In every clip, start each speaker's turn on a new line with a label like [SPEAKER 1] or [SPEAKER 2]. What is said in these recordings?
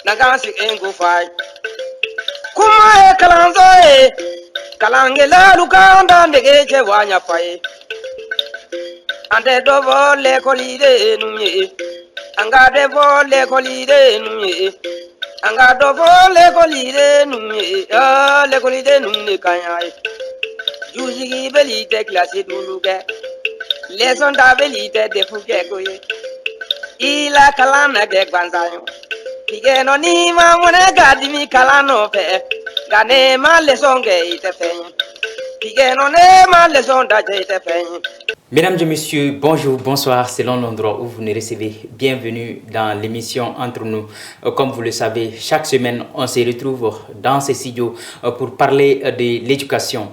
[SPEAKER 1] Nagasi engu fai. Kuma e kalanzo e. Kalangela lukanda negeche wanya pai. Ante dovo le kolide numye. Anga devo le kolide numye. Anga dovo le kolide numye. Le kolide numye kanyai. Jujigi belite klasi duluge. Leson da belite defuge koye. Ila kalana ge gwanzayo. Pigeno ni ma mone gadimi kalano fe. Gane ma leson ge ite fenye. Pigeno ne ma leson da je ite fenye.
[SPEAKER 2] Mesdames et messieurs, bonjour, bonsoir, selon l'endroit où vous nous recevez. Bienvenue dans l'émission Entre nous. Comme vous le savez, chaque semaine, on se retrouve dans ces studios pour parler de l'éducation.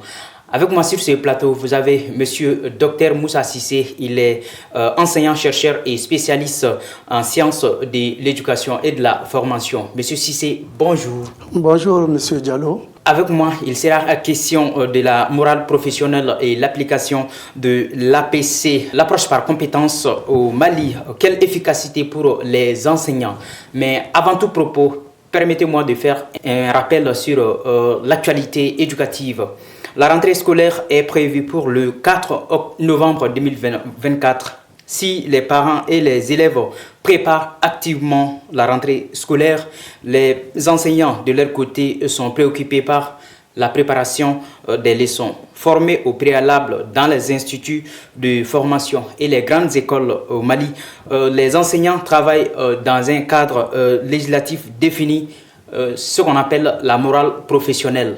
[SPEAKER 2] Avec moi sur ce plateau, vous avez Monsieur Dr Moussa Cissé. Il est enseignant-chercheur et spécialiste en sciences de l'éducation et de la formation. Monsieur Cissé, bonjour.
[SPEAKER 3] Bonjour, Monsieur Diallo.
[SPEAKER 2] Avec moi, il sera question de la morale professionnelle et l'application de l'APC, l'approche par compétence au Mali. Quelle efficacité pour les enseignants. Mais avant tout propos, permettez-moi de faire un rappel sur l'actualité éducative. La rentrée scolaire est prévue pour le 4 novembre 2024. Si les parents et les élèves préparent activement la rentrée scolaire, les enseignants de leur côté sont préoccupés par la préparation des leçons. Formés au préalable dans les instituts de formation et les grandes écoles au Mali, les enseignants travaillent dans un cadre législatif défini, ce qu'on appelle la morale professionnelle.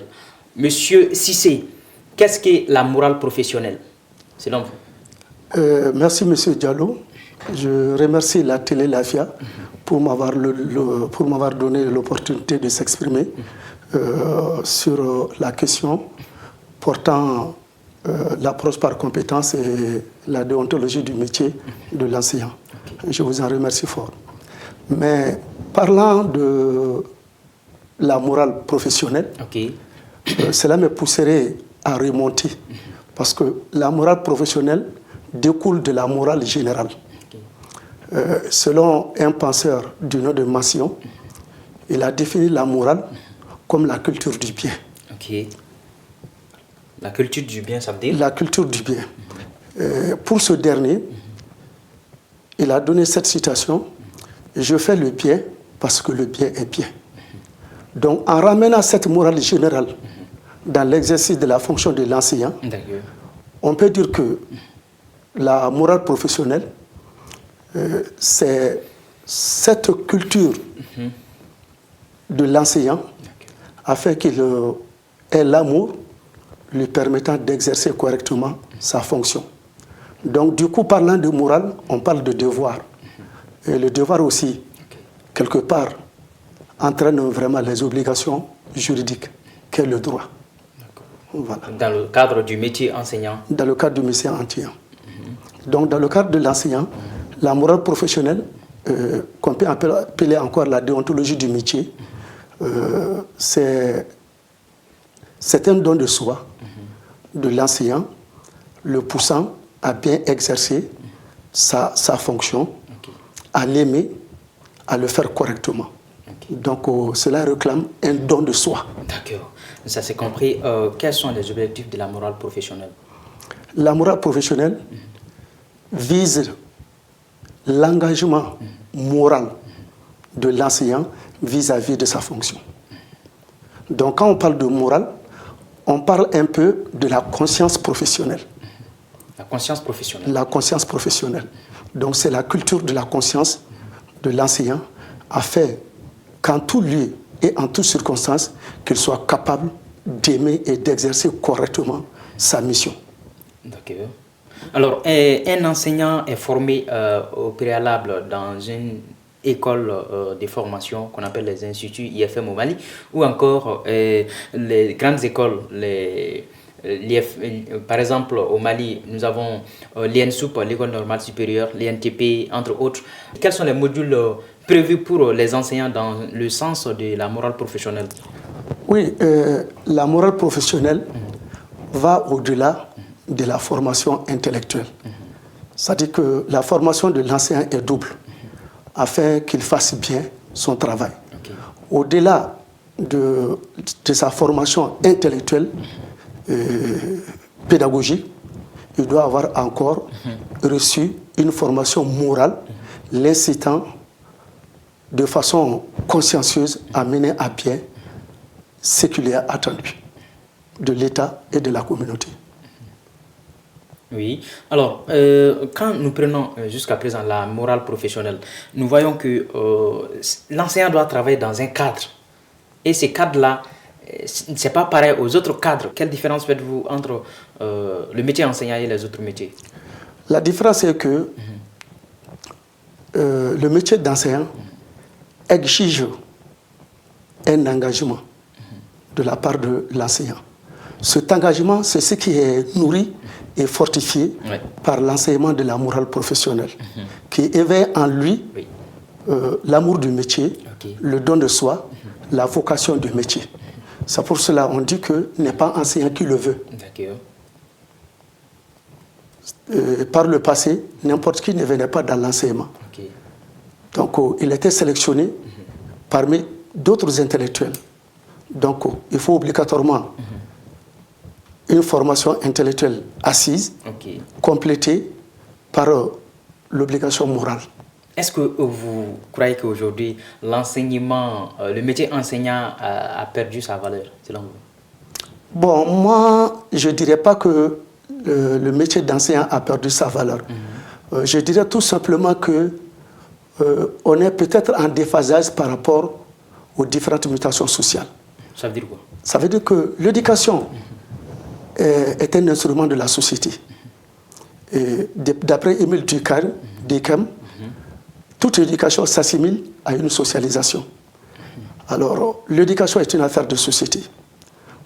[SPEAKER 2] Monsieur Cissé, qu'est-ce que la morale professionnelle, selon vous?
[SPEAKER 3] Merci, Monsieur Diallo. Je remercie la télé Lafia pour m'avoir donné l'opportunité de s'exprimer sur la question portant l'approche par compétence et la déontologie du métier de l'enseignant. Je vous en remercie fort. Mais parlant de la morale professionnelle, cela me pousserait à remonter parce que la morale professionnelle découle de la morale générale. Selon un penseur du nom de Massion, il a défini la morale comme la culture du bien.
[SPEAKER 2] La culture du bien, ça veut dire? La
[SPEAKER 3] culture du bien. Pour ce dernier, il a donné cette citation: « Je fais le bien parce que le bien est bien ». Donc, en ramenant cette morale générale dans l'exercice de la fonction de l'enseignant, on peut dire que la morale professionnelle, c'est cette culture de l'enseignant afin qu'il ait l'amour lui permettant d'exercer correctement sa fonction. Donc, du coup, parlant de morale, on parle de devoir. Et le devoir aussi, quelque part, entraîne vraiment les obligations juridiques qu'est le droit.
[SPEAKER 2] Voilà. Dans le cadre du métier enseignant?
[SPEAKER 3] Dans le cadre du métier enseignant. Donc, dans le cadre de l'enseignant, la morale professionnelle, qu'on peut appeler encore la déontologie du métier, c'est un don de soi de l'enseignant, le poussant à bien exercer sa fonction, à l'aimer, à le faire correctement. Donc, cela réclame un don de soi.
[SPEAKER 2] D'accord. Ça c'est compris. Quels sont les objectifs de la morale professionnelle?
[SPEAKER 3] La morale professionnelle vise l'engagement moral de l'enseignant vis-à-vis de sa fonction. Donc, quand on parle de morale, on parle un peu de la conscience professionnelle.
[SPEAKER 2] La conscience professionnelle.
[SPEAKER 3] La conscience professionnelle. Donc, c'est la culture de la conscience de l'enseignant afin qu'en tout lieu et en toutes circonstances, qu'il soit capable d'aimer et d'exercer correctement sa mission.
[SPEAKER 2] D'accord. Alors, un enseignant est formé au préalable dans une école de formation qu'on appelle les instituts IFM au Mali, ou encore les grandes écoles, par exemple au Mali, nous avons l'INSUP, l'école normale supérieure, l'INTP, entre autres. Quels sont les modules prévus pour les enseignants dans le sens de la morale professionnelle?
[SPEAKER 3] Oui, la morale professionnelle va au-delà de la formation intellectuelle. C'est-à-dire que la formation de l'enseignant est double, afin qu'il fasse bien son travail. au-delà de sa formation intellectuelle, pédagogique, il doit avoir encore reçu une formation morale, l'incitant de façon consciencieuse à mener à bien ce qu'il est attendu de l'État et de la communauté.
[SPEAKER 2] Oui. Alors, quand nous prenons jusqu'à présent la morale professionnelle, nous voyons que l'enseignant doit travailler dans un cadre. Et ces cadres-là, ce n'est pas pareil aux autres cadres. Quelle différence faites-vous entre le métier enseignant et les autres métiers?
[SPEAKER 3] La différence est que le métier d'enseignant exige un engagement de la part de l'enseignant. Cet engagement, c'est ce qui est nourri et fortifié par l'enseignement de la morale professionnelle, qui éveille en lui l'amour du métier, le don de soi, la vocation du métier. C'est pour cela qu'on dit que n'est pas enseignant qui le veut. Par le passé, n'importe qui ne venait pas dans l'enseignement. Donc, il était sélectionné parmi d'autres intellectuels. Donc, il faut obligatoirement une formation intellectuelle assise, complétée par l'obligation morale.
[SPEAKER 2] Est-ce que vous croyez qu'aujourd'hui, l'enseignement, le métier enseignant a perdu sa valeur, selon vous?
[SPEAKER 3] Bon, moi, je ne dirais pas que le métier d'enseignant a perdu sa valeur. Je dirais tout simplement que on est peut-être en déphasage par rapport aux différentes mutations sociales.
[SPEAKER 2] Ça veut dire quoi?
[SPEAKER 3] Ça veut dire que l'éducation est un instrument de la société. D'après Émile Durkheim, toute éducation s'assimile à une socialisation. Alors, l'éducation est une affaire de société.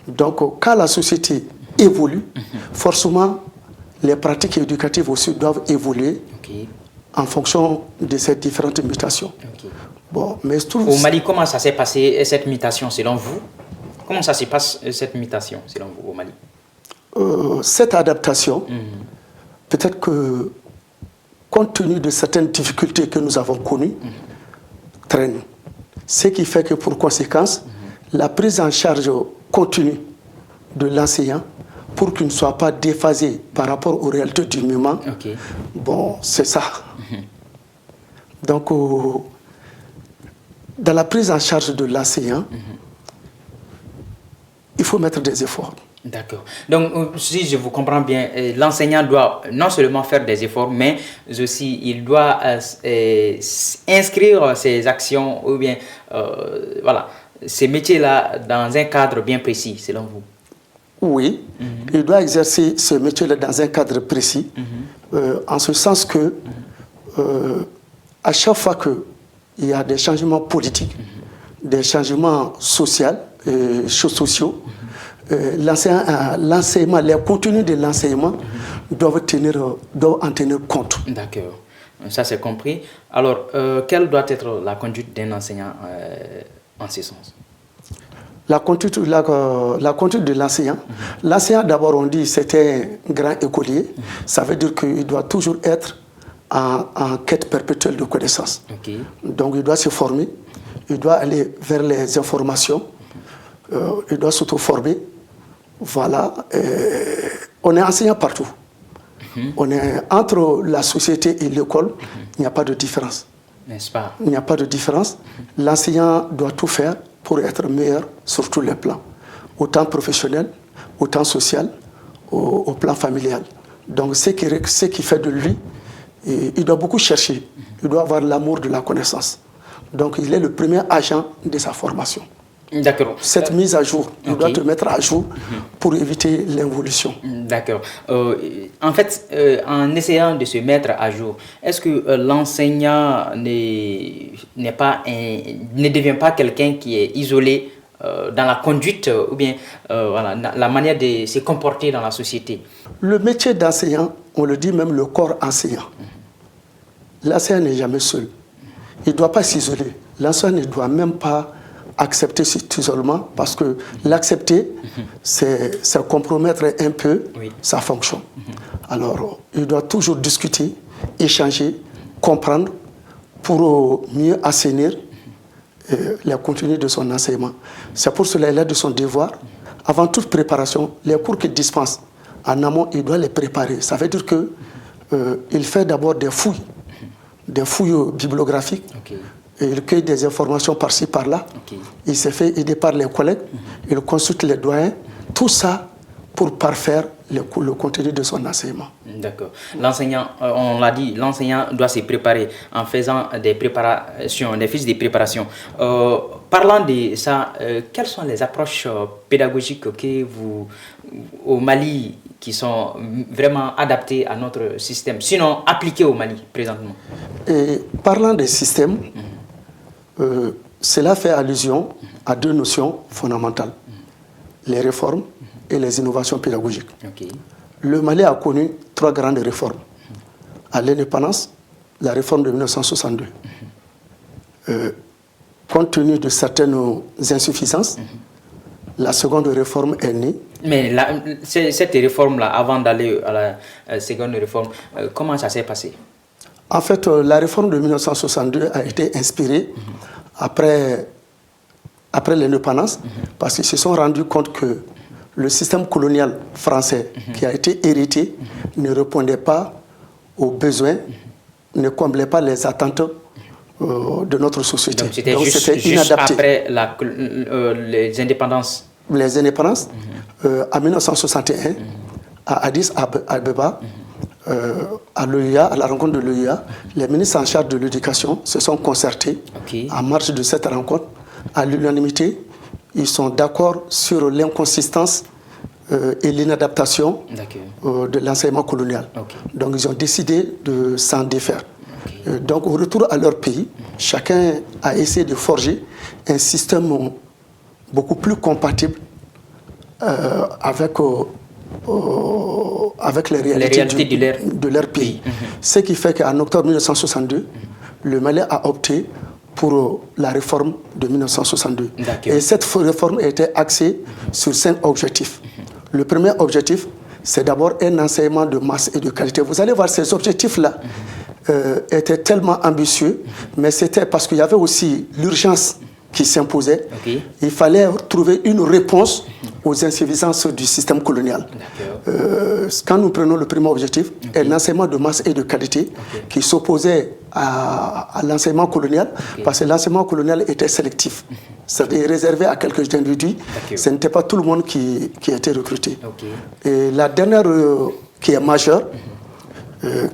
[SPEAKER 3] Donc, quand la société évolue, forcément, les pratiques éducatives aussi doivent évoluer en fonction de ces différentes mutations. Bon, mais
[SPEAKER 2] au Mali, comment ça s'est passé cette mutation selon vous? Comment ça se passe cette mutation selon vous au Mali?
[SPEAKER 3] Cette adaptation, peut-être que compte tenu de certaines difficultés que nous avons connues, traîne. Ce qui fait que pour conséquence, la prise en charge continue de l'enseignant pour qu'il ne soit pas déphasé par rapport aux réalités du moment, bon, c'est ça. Donc, dans la prise en charge de l'enseignant, il faut mettre des efforts.
[SPEAKER 2] D'accord. Donc, si je vous comprends bien, l'enseignant doit non seulement faire des efforts, mais aussi il doit inscrire ses actions ou bien voilà, ces métiers-là dans un cadre bien précis, selon vous.
[SPEAKER 3] Oui, il doit exercer ce métier-là dans un cadre précis, en ce sens que à chaque fois qu'il y a des changements politiques, des changements sociaux, l'enseignement, les contenus de l'enseignement doivent en tenir compte.
[SPEAKER 2] D'accord, ça c'est compris. Alors, quelle doit être la conduite d'un enseignant en ce sens?
[SPEAKER 3] La conduite de l'enseignant. L'enseignant, d'abord, on dit c'est un grand écolier. Ça veut dire qu'il doit toujours être en quête perpétuelle de connaissances. Donc, il doit se former, il doit aller vers les informations, il doit s'auto-former. Voilà, on est enseignant partout. On est entre la société et l'école, il n'y a pas de différence.
[SPEAKER 2] N'est-ce pas?
[SPEAKER 3] Il n'y a pas de différence. L'enseignant doit tout faire pour être meilleur sur tous les plans, autant professionnel, autant social, au plan familial. Donc, ce qui fait de lui, il doit beaucoup chercher, il doit avoir l'amour de la connaissance. Donc, il est le premier agent de sa formation.
[SPEAKER 2] D'accord.
[SPEAKER 3] Cette mise à jour, il doit te mettre à jour pour éviter l'involution.
[SPEAKER 2] D'accord. En fait, en essayant de se mettre à jour, est-ce que l'enseignant ne devient pas quelqu'un qui est isolé dans la conduite ou bien voilà, la manière de se comporter dans la société?
[SPEAKER 3] Le métier d'enseignant, on le dit même le corps enseignant. L'enseignant n'est jamais seul. Il ne doit pas s'isoler. L'enseignant ne doit même pas accepter cet isolement, parce que l'accepter, c'est compromettre un peu sa fonction. Alors, il doit toujours discuter, échanger, comprendre pour mieux assainir les contenus de son enseignement. C'est pour cela qu'il a de son devoir, avant toute préparation, les cours qu'il dispense, en amont, il doit les préparer. Ça veut dire qu'il fait d'abord des fouilles bibliographiques. Et il cueille des informations par-ci, par-là. Il se fait aider par les collègues. Il consulte les doyens. Tout ça pour parfaire le contenu de son enseignement. D'accord.
[SPEAKER 2] L'enseignant, on l'a dit, l'enseignant doit se préparer en faisant des préparations, des fiches de préparation. Parlant de ça, quelles sont les approches pédagogiques que vous, au Mali, qui sont vraiment adaptées à notre système, sinon appliquées au Mali présentement?
[SPEAKER 3] Et parlant des systèmes, cela fait allusion à deux notions fondamentales, les réformes et les innovations pédagogiques. Le Mali a connu trois grandes réformes. À l'indépendance, la réforme de 1962. Compte tenu de certaines insuffisances, la seconde réforme est née.
[SPEAKER 2] Mais cette réforme-là, avant d'aller à la seconde réforme, comment ça s'est passé?
[SPEAKER 3] En fait, la réforme de 1962 a été inspirée après l'indépendance, parce qu'ils se sont rendus compte que le système colonial français qui a été hérité ne répondait pas aux besoins, ne comblait pas les attentes de notre société.
[SPEAKER 2] Donc c'était juste après les indépendances.
[SPEAKER 3] Les indépendances, en 1961, à Addis Abeba, à l'OUA, à la rencontre de l'OUA, les ministres en charge de l'éducation se sont concertés en marge de cette rencontre. À l'unanimité, ils sont d'accord sur l'inconsistance et l'inadaptation de l'enseignement colonial. Donc ils ont décidé de s'en défaire. Donc au retour à leur pays, chacun a essayé de forger un système beaucoup plus compatible avec les réalités de leur pays. Ce qui fait qu'en octobre 1962, le Mali a opté pour la réforme de 1962. Et cette réforme était axée sur 5 objectifs. Le premier objectif, c'est d'abord un enseignement de masse et de qualité. Vous allez voir, ces objectifs-là étaient tellement ambitieux, mais c'était parce qu'il y avait aussi l'urgence qui s'imposait. Il fallait trouver une réponse aux insuffisances du système colonial. Quand nous prenons le premier objectif, un enseignement de masse et de qualité qui s'opposait à l'enseignement colonial, parce que l'enseignement colonial était sélectif. C'était réservé à quelques individus. Ce n'était pas tout le monde qui était recruté. Et la dernière qui est majeure,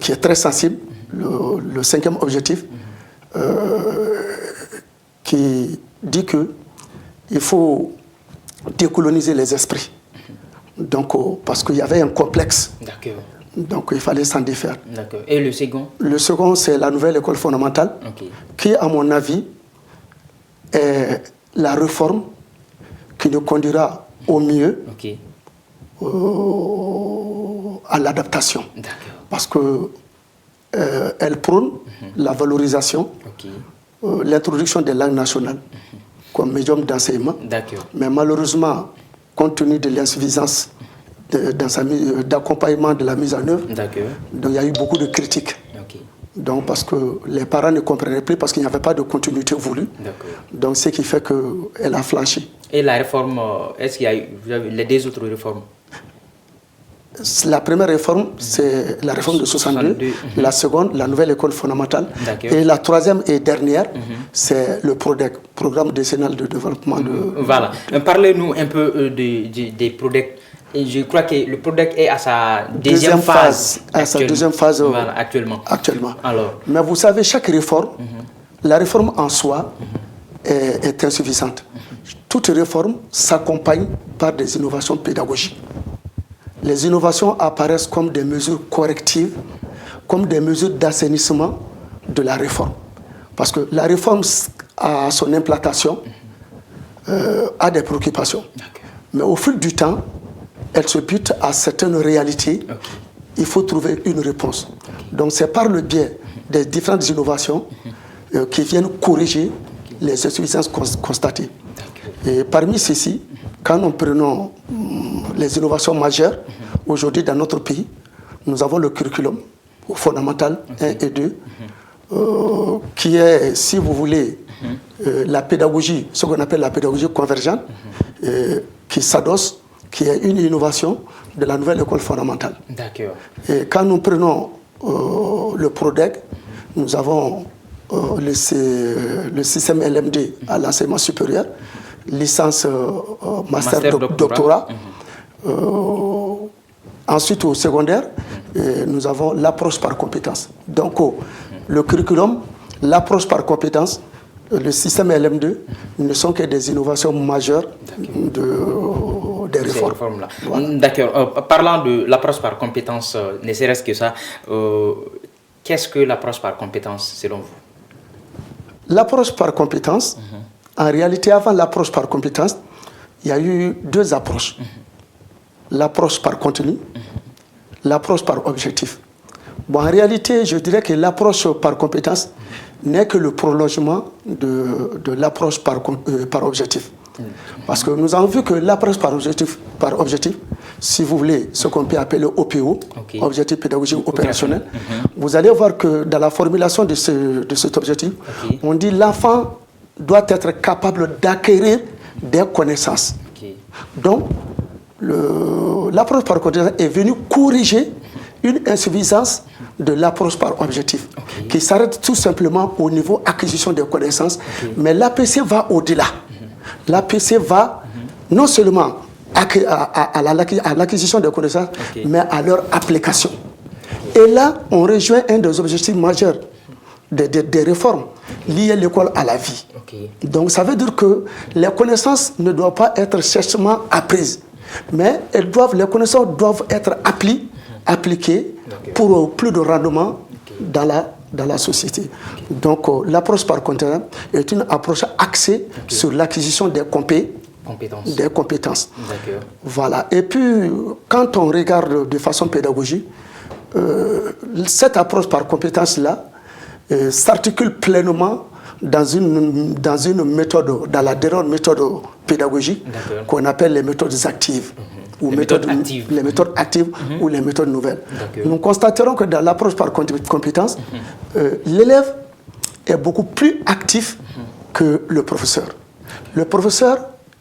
[SPEAKER 3] qui est très sensible, le cinquième objectif, qui dit qu'il faut décoloniser les esprits. Donc, parce qu'il y avait un complexe. Donc, il fallait s'en défaire.
[SPEAKER 2] Et le second? Le second, c'est la nouvelle école fondamentale,
[SPEAKER 3] qui, à mon avis, est la réforme qui nous conduira au mieux à l'adaptation. Parce qu'elle prône la valorisation, l'introduction des langues nationales comme médium d'enseignement. Mais malheureusement, compte tenu de l'insuffisance d'accompagnement de la mise en œuvre, donc il y a eu beaucoup de critiques. Donc parce que les parents ne comprenaient plus parce qu'il n'y avait pas de continuité voulue. Donc ce qui fait qu'elle a flanché.
[SPEAKER 2] Et la réforme, est-ce qu'il y a eu les deux autres réformes?
[SPEAKER 3] La première réforme, c'est la réforme de 62. La seconde, la nouvelle école fondamentale. Et la troisième et dernière, c'est le PRODEC, Programme décennal de développement.
[SPEAKER 2] Voilà. Parlez-nous un peu des PRODEC. Et je crois que le PRODEC est à sa deuxième phase.
[SPEAKER 3] À sa deuxième phase
[SPEAKER 2] actuellement.
[SPEAKER 3] Alors. Mais vous savez, chaque réforme, la réforme en soi est insuffisante. Toute réforme s'accompagne par des innovations pédagogiques. Les innovations apparaissent comme des mesures correctives, comme des mesures d'assainissement de la réforme. Parce que la réforme, à son implantation, a des préoccupations. Mais au fil du temps, elle se bute à certaines réalités. Il faut trouver une réponse. Donc c'est par le biais des différentes innovations qui viennent corriger les insuffisances constatées. Et parmi celles-ci, quand nous prenons les innovations majeures, aujourd'hui dans notre pays, nous avons le curriculum fondamental 1 et 2, qui est, si vous voulez, la pédagogie, ce qu'on appelle la pédagogie convergente, qui s'adosse, qui est une innovation de la nouvelle école fondamentale.
[SPEAKER 2] D'accord.
[SPEAKER 3] Et quand nous prenons le PRODEC, nous avons le système LMD à l'enseignement supérieur, licence, master doctorat. Ensuite, au secondaire, nous avons l'approche par compétence. Donc, le curriculum, l'approche par compétence, le système LM2 ne sont que des innovations majeures des réformes.
[SPEAKER 2] Voilà. D'accord. Parlant de l'approche par compétence, ne serait-ce que ça, qu'est-ce que l'approche par compétence selon vous?
[SPEAKER 3] L'approche par compétence, en réalité, avant l'approche par compétence, il y a eu deux approches. L'approche par contenu, l'approche par objectif. Bon, en réalité, je dirais que l'approche par compétence n'est que le prolongement de l'approche par objectif. Parce que nous avons vu que l'approche par objectif, si vous voulez, ce qu'on peut appeler OPO, objectif pédagogique opérationnel, vous allez voir que dans la formulation de cet objectif, on dit l'enfant doit être capable d'acquérir des connaissances. Donc, l'approche par compétence est venue corriger une insuffisance de l'approche par objectif, qui s'arrête tout simplement au niveau acquisition des connaissances, mais l'APC va au-delà. L'APC va non seulement à l'acquisition des connaissances, mais à leur application. Et là, on rejoint un des objectifs majeurs des réformes liées à l'école à la vie. Donc, ça veut dire que les connaissances ne doivent pas être sèchement apprises, mais les connaissances doivent être appliquées pour plus de rendement dans la société. Donc, l'approche par compétence est une approche axée sur l'acquisition des compétences. Voilà. Et puis, quand on regarde de façon pédagogique, cette approche par compétence-là s'articule pleinement dans une méthode, dans la dernière méthode pédagogique qu'on appelle les méthodes actives. Ou les méthodes actives ou les méthodes nouvelles. Nous constaterons que dans l'approche par compétence, l'élève est beaucoup plus actif que le professeur. Le professeur,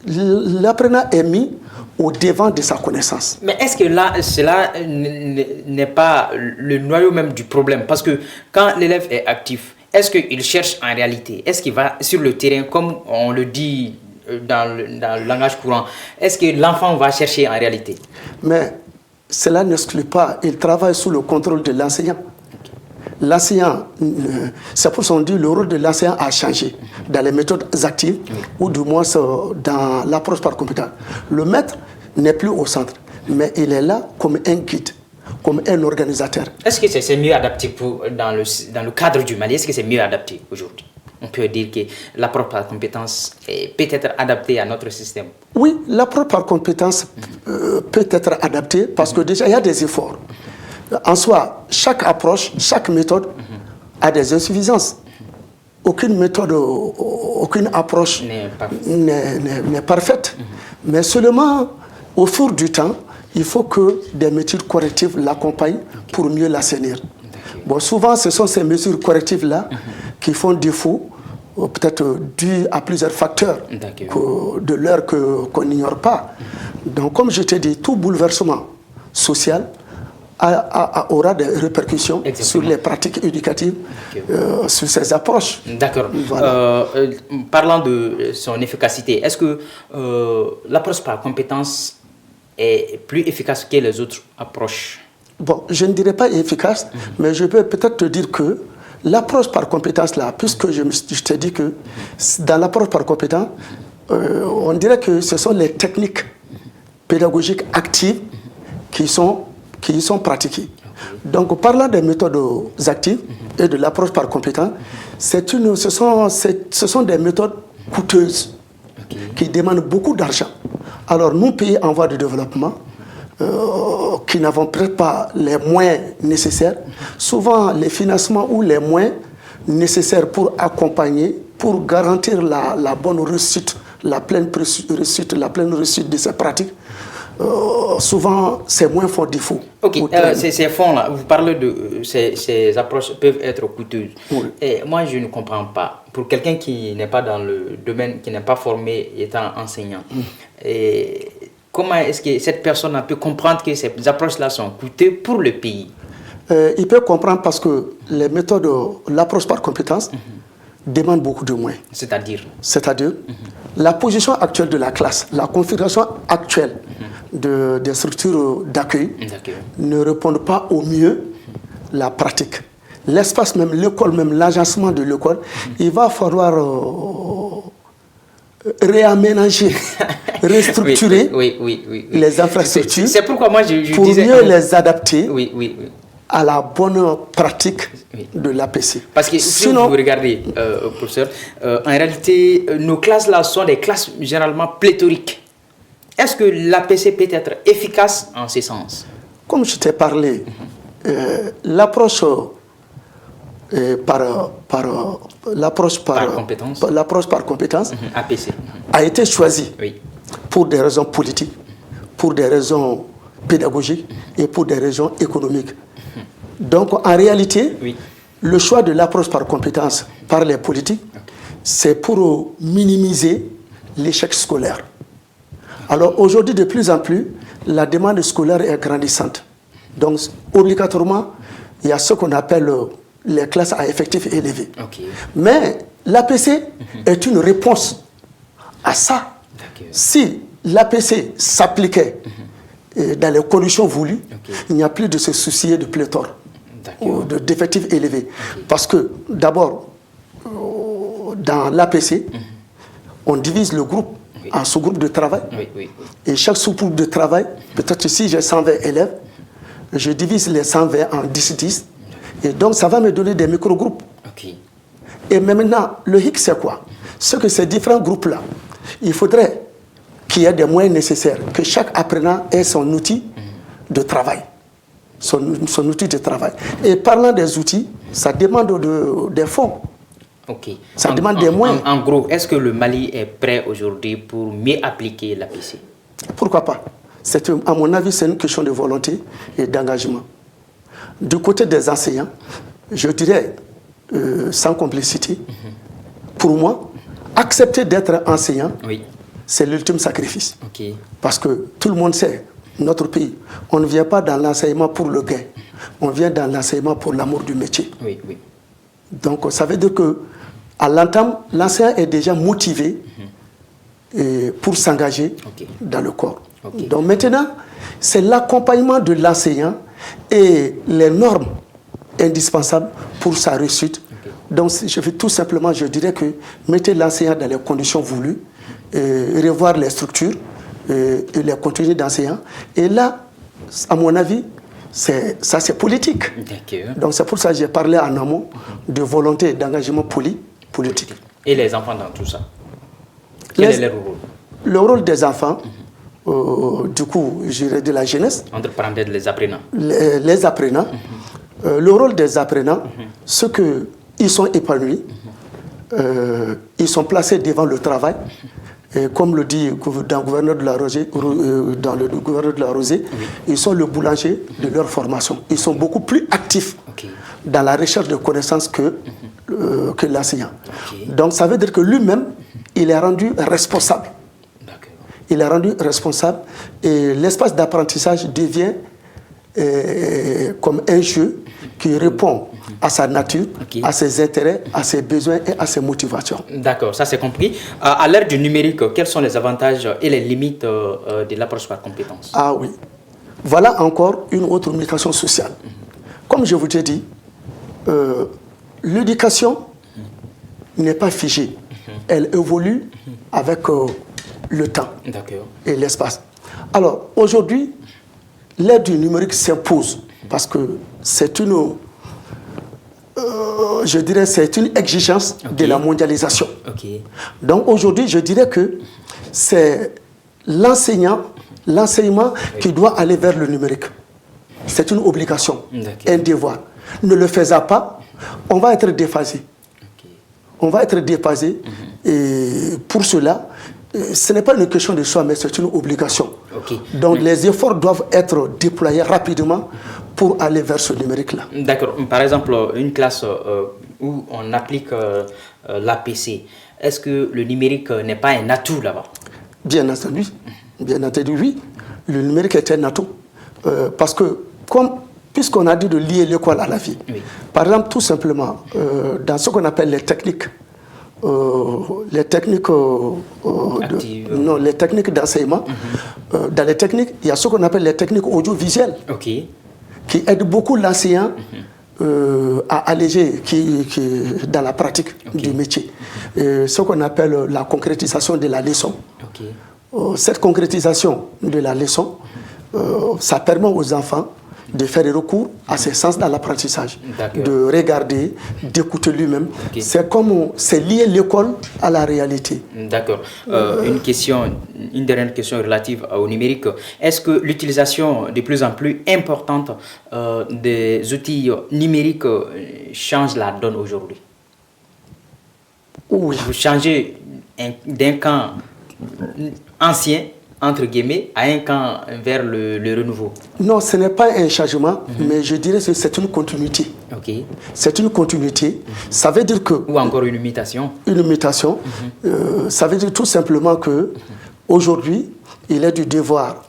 [SPEAKER 3] l'apprenant est mis au devant de sa connaissance.
[SPEAKER 2] Mais est-ce que là, cela n'est pas le noyau même du problème? Parce que quand l'élève est actif, est-ce qu'il cherche en réalité? Est-ce qu'il va sur le terrain, comme on le dit dans le langage courant? Est-ce que l'enfant va chercher en réalité?
[SPEAKER 3] Mais cela n'exclut pas. Il travaille sous le contrôle de l'enseignant. L'enseignant, c'est pour ça qu'on dit le rôle de l'enseignant a changé dans les méthodes actives ou du moins dans l'approche par compétence. Le maître n'est plus au centre, mais il est là comme un guide, comme un organisateur.
[SPEAKER 2] Est-ce que c'est mieux adapté dans le cadre du Mali? Est-ce que c'est mieux adapté aujourd'hui? On peut dire que l'approche par compétence est peut-être adaptée à notre système.
[SPEAKER 3] Oui, l'approche par compétence peut être adaptée parce que déjà il y a des efforts. En soi, chaque approche, chaque méthode a des insuffisances. Aucune méthode, aucune approche n'est parfaite. Mais seulement au fur du temps, il faut que des mesures correctives l'accompagnent pour mieux l'assainir. Bon, souvent, ce sont ces mesures correctives-là qui font défaut, peut-être dû à plusieurs facteurs de l'heure qu'on n'ignore pas. Donc, comme je t'ai dit, tout bouleversement social aura des répercussions sur les pratiques éducatives, sur ces approches.
[SPEAKER 2] D'accord. Voilà. Parlant de son efficacité, est-ce que l'approche par compétence est plus efficace que les autres approches?
[SPEAKER 3] Bon, je ne dirais pas efficace, mais je peux peut-être te dire que l'approche par compétence, là, puisque je t'ai dit que dans l'approche par compétence, on dirait que ce sont les techniques pédagogiques actives qui sont pratiquées. Donc, parlant des méthodes actives et de l'approche par compétence, ce sont des méthodes coûteuses qui demandent beaucoup d'argent. Alors, nous, pays en voie de développement, qui n'avons peut-être pas les moyens nécessaires, souvent les financements ou les moyens nécessaires pour accompagner, pour garantir la bonne réussite, la pleine réussite de ces pratiques, souvent c'est moins fort défaut.
[SPEAKER 2] Ok, ces fonds-là, vous parlez de ces approches peuvent être coûteuses.
[SPEAKER 3] Oui.
[SPEAKER 2] Et moi, je ne comprends pas. Pour quelqu'un qui n'est pas dans le domaine, qui n'est pas formé étant enseignant, et comment est-ce que cette personne peut comprendre que ces approches-là sont coûteuses pour le pays?
[SPEAKER 3] Il peut comprendre parce que les méthodes, l'approche par compétence demande beaucoup de moyens.
[SPEAKER 2] C'est-à-dire
[SPEAKER 3] la position actuelle de la classe, la configuration actuelle des structures d'accueil ne répondent pas au mieux la pratique. L'espace même, l'école même, l'agencement de l'école, il va falloir réaménager, restructurer les infrastructures.
[SPEAKER 2] C'est pourquoi moi je
[SPEAKER 3] pour
[SPEAKER 2] disais,
[SPEAKER 3] mieux les adapter
[SPEAKER 2] oui.
[SPEAKER 3] à la bonne pratique de l'APC.
[SPEAKER 2] Parce que sinon, si vous regardez, professeur, en réalité, nos classes-là sont des classes généralement pléthoriques. Est-ce que l'APC peut être efficace en ce sens?
[SPEAKER 3] Comme je t'ai parlé, l'approche par compétence
[SPEAKER 2] APC.
[SPEAKER 3] A été choisie pour des raisons politiques, pour des raisons pédagogiques et pour des raisons économiques. Donc, en réalité, le choix de l'approche par compétence par les politiques, c'est pour minimiser l'échec scolaire. Alors, aujourd'hui, de plus en plus, la demande scolaire est grandissante. Donc, obligatoirement, il y a ce qu'on appelle les classes à effectifs élevés. Mais l'APC est une réponse à ça. Si l'APC s'appliquait dans les conditions voulues, il n'y a plus de se soucier de pléthore ou d'effectifs élevés. Parce que, d'abord, dans l'APC, on divise le groupe en sous-groupes de travail. Et chaque sous-groupe de travail, peut-être si j'ai 120 élèves, je divise les 120 en 10-10. Et donc, ça va me donner des micro-groupes. Et maintenant, le hic, c'est quoi? C'est que ces différents groupes-là, il faudrait qu'il y ait des moyens nécessaires, que chaque apprenant ait son outil de travail. Son outil de travail. Et parlant des outils, ça demande des fonds. Ça demande des moyens.
[SPEAKER 2] En gros, est-ce que le Mali est prêt aujourd'hui pour mieux appliquer l'APC?
[SPEAKER 3] Pourquoi pas? À mon avis, c'est une question de volonté et d'engagement. Du côté des enseignants, je dirais, sans complicité, pour moi, accepter d'être enseignant, c'est l'ultime sacrifice. Parce que tout le monde sait, notre pays, on ne vient pas dans l'enseignement pour le gain, on vient dans l'enseignement pour l'amour du métier. Donc ça veut dire que à l'entame, l'enseignant est déjà motivé pour s'engager dans le corps. Donc maintenant, c'est l'accompagnement de l'enseignant et les normes indispensables pour sa réussite. Donc je fais tout simplement, je dirais que mettez l'enseignant dans les conditions voulues, revoir les structures et les contenus d'enseignants. Et là, à mon avis, c'est politique. Donc c'est pour ça que j'ai parlé en amont de volonté et d'engagement politique.
[SPEAKER 2] Et les enfants dans tout ça? Quel est leur rôle?
[SPEAKER 3] Le rôle des enfants, du coup, je dirais de la jeunesse.
[SPEAKER 2] Entre parenthèses, les apprenants.
[SPEAKER 3] Les apprenants. Le rôle des apprenants, c'est qu'ils sont épanouis, ils sont placés devant le travail. Et comme le dit dans le gouverneur de la Rosée, ils sont le boulanger de leur formation. Ils sont beaucoup plus actifs dans la recherche de connaissances que l'enseignant. Donc ça veut dire que lui-même, il est rendu responsable. Il est rendu responsable et l'espace d'apprentissage devient comme un jeu qui répond à sa nature, à ses intérêts, à ses besoins et à ses motivations.
[SPEAKER 2] D'accord, ça c'est compris. À l'ère du numérique, quels sont les avantages et les limites de l'approche par compétence?
[SPEAKER 3] Ah oui, voilà encore une autre mutation sociale. Comme je vous ai dit, l'éducation n'est pas figée. Elle évolue avec le temps et l'espace. Alors aujourd'hui, l'ère du numérique s'impose parce que c'est une, je dirais, c'est une exigence de la mondialisation. Donc aujourd'hui, je dirais que c'est l'enseignement qui doit aller vers le numérique. C'est une obligation, un devoir. Ne le faisant pas, on va être déphasé. On va être déphasé et pour cela, ce n'est pas une question de choix, mais c'est une obligation.
[SPEAKER 2] Okay.
[SPEAKER 3] Donc les efforts doivent être déployés rapidement pour aller vers ce numérique-là.
[SPEAKER 2] D'accord. Par exemple, une classe où on applique l'APC, est-ce que le numérique n'est pas un atout là-bas?
[SPEAKER 3] Bien entendu, oui. Le numérique est un atout. Parce que, puisqu'on a dit de lier l'école à la vie, oui. Par exemple, tout simplement, dans ce qu'on appelle les techniques d'enseignement, dans les techniques, il y a ce qu'on appelle les techniques audiovisuelles, qui aident beaucoup l'enseignant à alléger dans la pratique du métier. Ce qu'on appelle la concrétisation de la leçon. Cette concrétisation de la leçon, ça permet aux enfants de faire recours à ses sens dans l'apprentissage, de regarder, d'écouter lui-même. C'est lier l'école à la réalité.
[SPEAKER 2] D'accord. Une dernière question relative au numérique. Est-ce que l'utilisation de plus en plus importante des outils numériques change la donne aujourd'hui?
[SPEAKER 3] Oui.
[SPEAKER 2] Vous changez d'un camp ancien, entre guillemets, à un camp vers le renouveau? Non,
[SPEAKER 3] ce n'est pas un changement, mais je dirais que c'est une continuité. C'est une continuité. Ça veut dire que...
[SPEAKER 2] Ou encore une imitation.
[SPEAKER 3] Une imitation. Ça veut dire tout simplement que aujourd'hui, il est du devoir,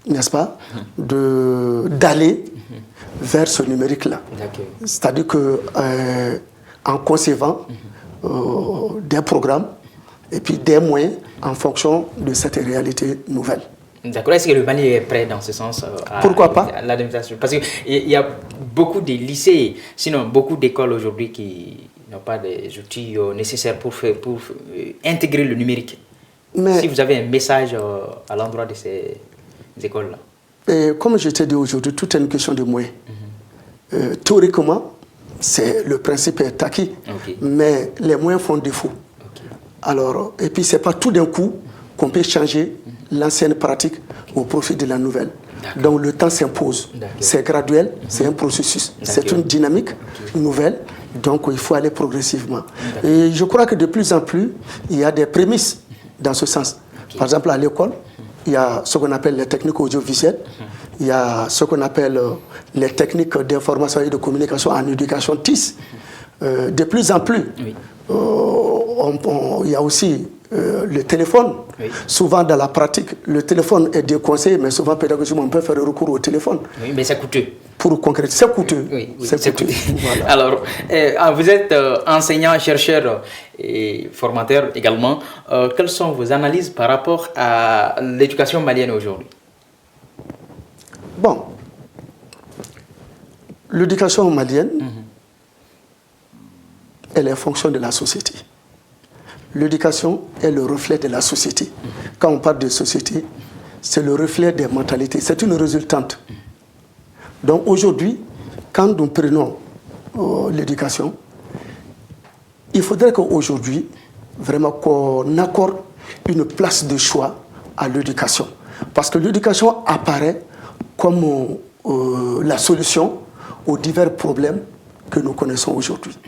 [SPEAKER 3] n'est-ce pas, d'aller vers ce numérique-là. C'est-à-dire que en concevant des programmes et puis des moyens en fonction de cette réalité nouvelle.
[SPEAKER 2] D'accord. Est-ce que le Mali est prêt dans ce sens
[SPEAKER 3] Pourquoi pas
[SPEAKER 2] à l'administration? Parce qu'il y a beaucoup de lycées, sinon beaucoup d'écoles aujourd'hui qui n'ont pas des outils nécessaires pour intégrer le numérique. Mais si vous avez un message à l'endroit de ces écoles-là.
[SPEAKER 3] Comme je t'ai dit aujourd'hui, tout est une question de moyens. Théoriquement, le principe est acquis, mais les moyens font défaut. Alors, et puis, ce n'est pas tout d'un coup qu'on peut changer l'ancienne pratique au profit de la nouvelle. Donc, le temps s'impose. C'est graduel, c'est un processus, c'est une dynamique nouvelle. Donc, il faut aller progressivement. Et je crois que de plus en plus, il y a des prémices dans ce sens. Par exemple, à l'école, il y a ce qu'on appelle les techniques audiovisuelles. Il y a ce qu'on appelle les techniques d'information et de communication en éducation TIS. De plus en plus, il y a aussi le téléphone. Souvent dans la pratique, le téléphone est déconseillé, mais souvent pédagogiquement, on peut faire recours au téléphone.
[SPEAKER 2] Oui, mais c'est coûteux.
[SPEAKER 3] Pour concrétiser, c'est coûteux.
[SPEAKER 2] C'est coûteux. Voilà. Alors, vous êtes enseignant, chercheur et formateur également. Quelles sont vos analyses par rapport à l'éducation malienne aujourd'hui?
[SPEAKER 3] Bon, l'éducation malienne, elle est en fonction de la société. L'éducation est le reflet de la société. Quand on parle de société, c'est le reflet des mentalités. C'est une résultante. Donc aujourd'hui, quand nous prenons l'éducation, il faudrait qu'aujourd'hui, vraiment qu'on accorde une place de choix à l'éducation. Parce que l'éducation apparaît comme la solution aux divers problèmes que nous connaissons aujourd'hui.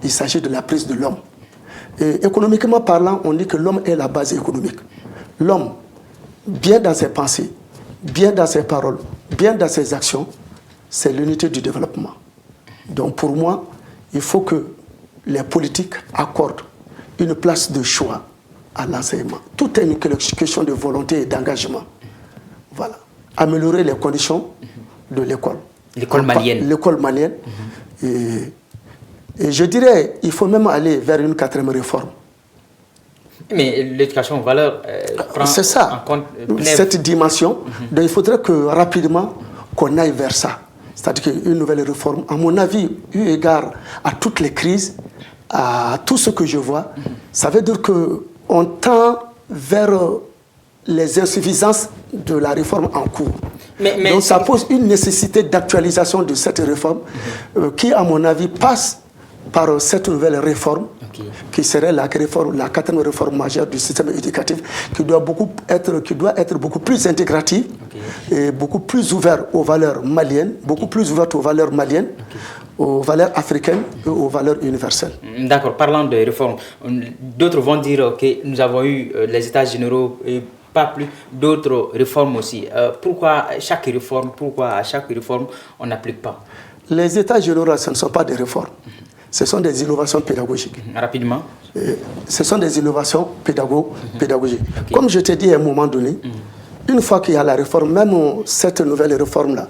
[SPEAKER 3] Il s'agit de la prise de l'homme. Et économiquement parlant, on dit que l'homme est la base économique. L'homme, bien dans ses pensées, bien dans ses paroles, bien dans ses actions, c'est l'unité du développement. Donc pour moi, il faut que les politiques accordent une place de choix à l'enseignement. Tout est une question de volonté et d'engagement. Voilà. Améliorer les conditions de l'école.
[SPEAKER 2] L'école malienne.
[SPEAKER 3] L'école malienne. Et je dirais, il faut même aller vers une 4e réforme.
[SPEAKER 2] Mais l'éducation aux valeurs prend en compte
[SPEAKER 3] cette dimension. Donc il faudrait que rapidement qu'on aille vers ça. C'est-à-dire qu'une nouvelle réforme, à mon avis, eu égard à toutes les crises, à tout ce que je vois, ça veut dire qu'on tend vers les insuffisances de la réforme en cours. Donc ça pose une nécessité d'actualisation de cette réforme qui, à mon avis, passe par cette nouvelle réforme qui serait la 4e réforme majeure du système éducatif qui doit être beaucoup plus intégrative et beaucoup plus ouverte aux valeurs maliennes, aux valeurs africaines et aux valeurs universelles.
[SPEAKER 2] D'accord, parlant de réformes, d'autres vont dire que nous avons eu les États généraux et pas plus d'autres réformes aussi. Pourquoi à chaque réforme on n'applique pas?
[SPEAKER 3] Les États généraux, ce ne sont pas des réformes. Ce sont des innovations pédagogiques.
[SPEAKER 2] Rapidement.
[SPEAKER 3] Ce sont des innovations pédagogiques. Okay. Comme je t'ai dit à un moment donné, une fois qu'il y a la réforme, même cette nouvelle réforme-là,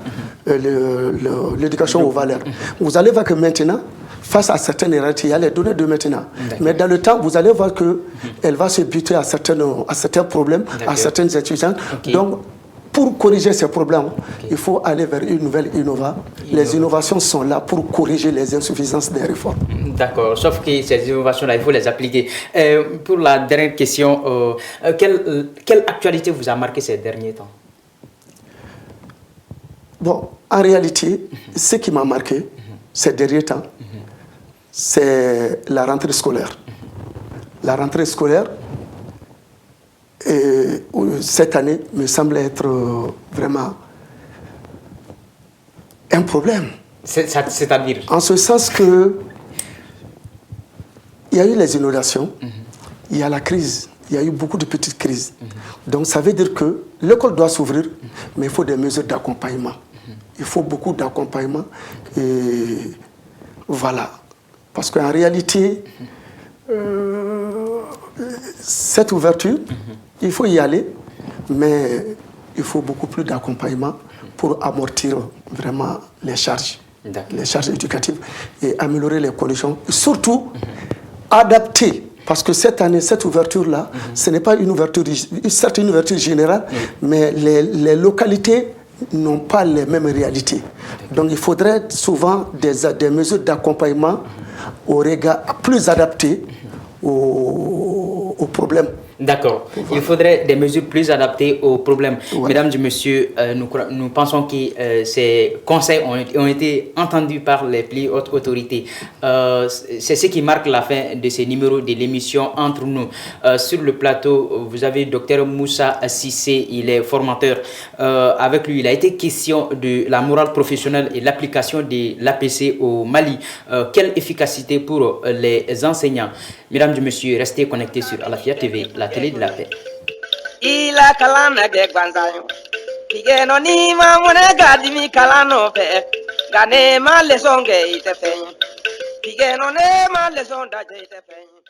[SPEAKER 3] l'éducation aux valeurs, vous allez voir que maintenant, face à certaines réalités, il y a les données de maintenant. Mais dans le temps, vous allez voir qu'elle va se buter à certains problèmes, à certaines étudiantes. Donc, pour corriger ces problèmes, il faut aller vers une nouvelle innovation. Les innovations sont là pour corriger les insuffisances des réformes.
[SPEAKER 2] D'accord, sauf que ces innovations-là, il faut les appliquer. Pour la dernière question, quelle actualité vous a marqué ces derniers temps?
[SPEAKER 3] Bon, en réalité, ce qui m'a marqué ces derniers temps, c'est la rentrée scolaire. La rentrée scolaire, cette année, me semble être vraiment un problème.
[SPEAKER 2] C'est-à-dire?
[SPEAKER 3] En ce sens que il y a eu les inondations, il y a la crise, il y a eu beaucoup de petites crises. Donc ça veut dire que l'école doit s'ouvrir, mais il faut des mesures d'accompagnement. Il faut beaucoup d'accompagnement. Et voilà. Parce qu'en réalité, cette ouverture, il faut y aller, mais il faut beaucoup plus d'accompagnement pour amortir vraiment les charges éducatives et améliorer les conditions. Et surtout, adapter, parce que cette année, cette ouverture-là, ce n'est pas une ouverture générale, mais les localités n'ont pas les mêmes réalités. Donc il faudrait souvent des mesures d'accompagnement au regard plus adaptées aux problèmes.
[SPEAKER 2] D'accord. Il faudrait des mesures plus adaptées aux problèmes. Ouais. Mesdames et messieurs, nous pensons que ces conseils ont été entendus par les plus hautes autorités. C'est ce qui marque la fin de ce numéro de l'émission Entre nous. Sur le plateau, vous avez Dr Moussa Cissé, il est formateur. Avec lui, il a été question de la morale professionnelle et l'application de l'APC au Mali. Quelle efficacité pour les enseignants? Mesdames et messieurs, restez connectés sur Alafia TV, la télé de la paix.
[SPEAKER 1] Il a kalana de gbanzayo. Pigeno ni ma mona gadimi kalano pe. Gane ma lesonge ite fe. Pigeno ne ma lesonda je ite fe.